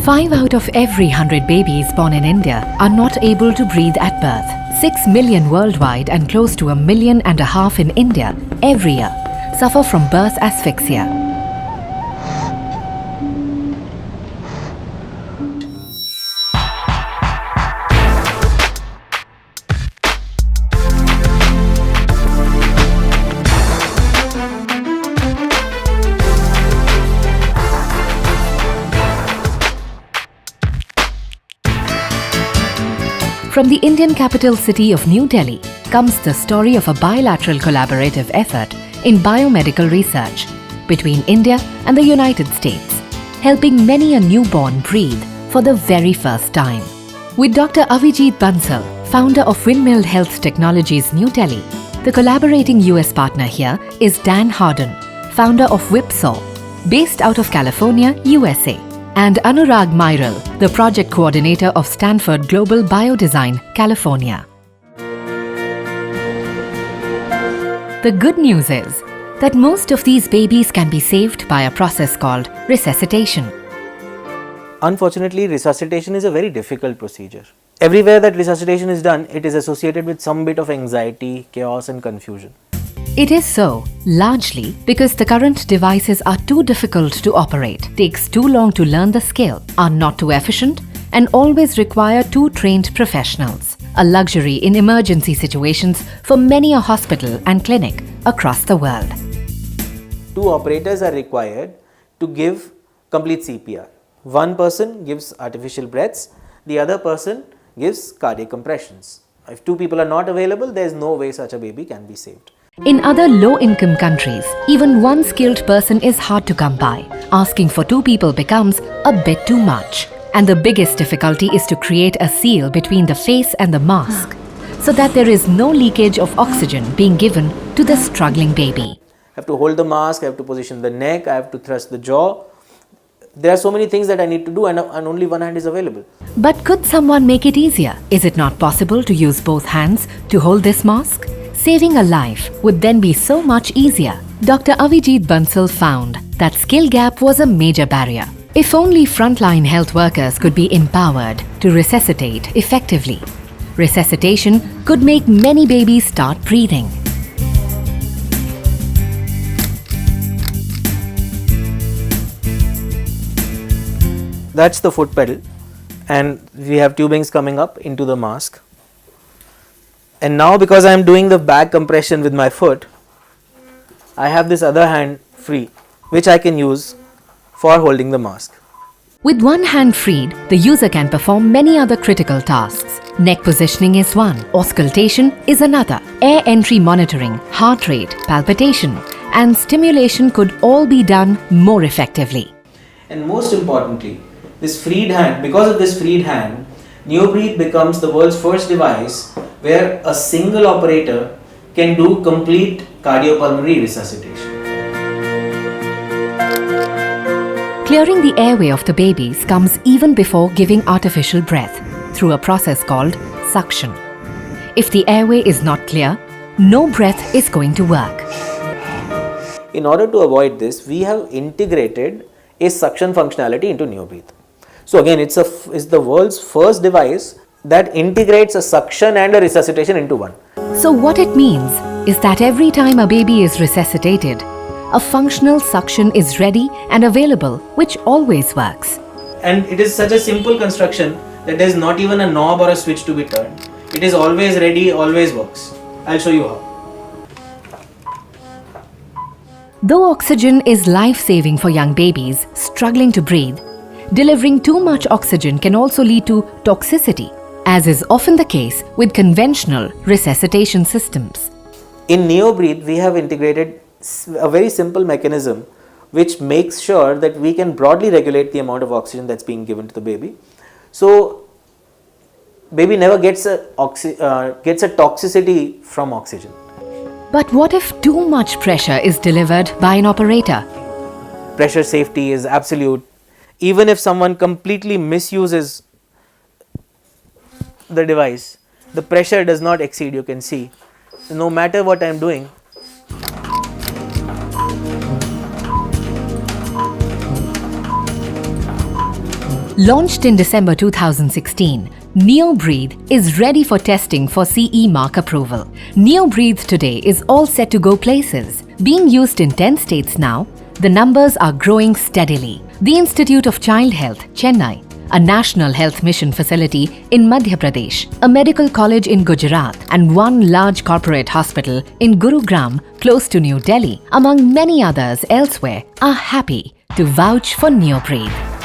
5 out of every 100 babies born in India are not able to breathe at birth. 6 million worldwide and close to 1.5 million in India every year suffer from birth asphyxia. From the Indian capital city of New Delhi comes the story of a bilateral collaborative effort in biomedical research between India and the United States, helping many a newborn breathe for the very first time. With Dr. Avijit Bansal, founder of Windmill Health Technologies New Delhi, the collaborating US partner here is Dan Harden, founder of Whipsaw, based out of California, USA. And Anurag Mairal, the project coordinator of Stanford Global Biodesign, California. The good news is that most of these babies can be saved by a process called resuscitation. Unfortunately, resuscitation is a very difficult procedure. Everywhere that resuscitation is done, it is associated with some bit of anxiety, chaos and confusion. It is so, largely because the current devices are too difficult to operate, takes too long to learn the skill, are not too efficient, and always require two trained professionals, a luxury in emergency situations for many a hospital and clinic across the world. 2 operators are required to give complete CPR. One person gives artificial breaths, the other person gives cardiac compressions. If 2 people are not available, there is no way such a baby can be saved. In other low-income countries, even one skilled person is hard to come by. Asking for 2 people becomes a bit too much. And the biggest difficulty is to create a seal between the face and the mask, so that there is no leakage of oxygen being given to the struggling baby. I have to hold the mask, I have to position the neck, I have to thrust the jaw. There are so many things that I need to do and only one hand is available. But could someone make it easier? Is it not possible to use both hands to hold this mask? Saving a life would then be so much easier. Dr. Avijit Bansal found that skill gap was a major barrier. If only frontline health workers could be empowered to resuscitate effectively, resuscitation could make many babies start breathing. That's the foot pedal, and we have tubings coming up into the mask. And now because I am doing the back compression with my foot, I have this other hand free, which I can use for holding the mask. With one hand freed, the user can perform many other critical tasks. Neck positioning is one, auscultation is another, air entry monitoring, heart rate, palpitation, and stimulation could all be done more effectively. And most importantly, this freed hand, because of this freed hand, NeoBreathe becomes the world's first device where a single operator can do complete cardiopulmonary resuscitation. Clearing the airway of the babies comes even before giving artificial breath through a process called suction. If the airway is not clear, no breath is going to work. In order to avoid this, we have integrated a suction functionality into NeoBreathe. So again, it's the world's first device that integrates a suction and a resuscitation into one. So what it means is that every time a baby is resuscitated, a functional suction is ready and available, which always works. And it is such a simple construction that there is not even a knob or a switch to be turned. It is always ready, always works. I'll show you how. Though oxygen is life-saving for young babies struggling to breathe, delivering too much oxygen can also lead to toxicity, as is often the case with conventional resuscitation systems. In NeoBreathe, we have integrated a very simple mechanism which makes sure that we can broadly regulate the amount of oxygen that's being given to the baby. So, baby never gets a toxicity from oxygen. But what if too much pressure is delivered by an operator? Pressure safety is absolute. Even if someone completely misuses the device, the pressure does not exceed, you can see. No matter what I am doing, Launched in December 2016, NeoBreathe is ready for testing for CE mark approval. NeoBreathe today is all set to go places. Being used in 10 states now, the numbers are growing steadily. The Institute of Child Health, Chennai, a national health mission facility in Madhya Pradesh, a medical college in Gujarat, and one large corporate hospital in Gurugram, close to New Delhi, among many others elsewhere, are happy to vouch for NeoBreathe.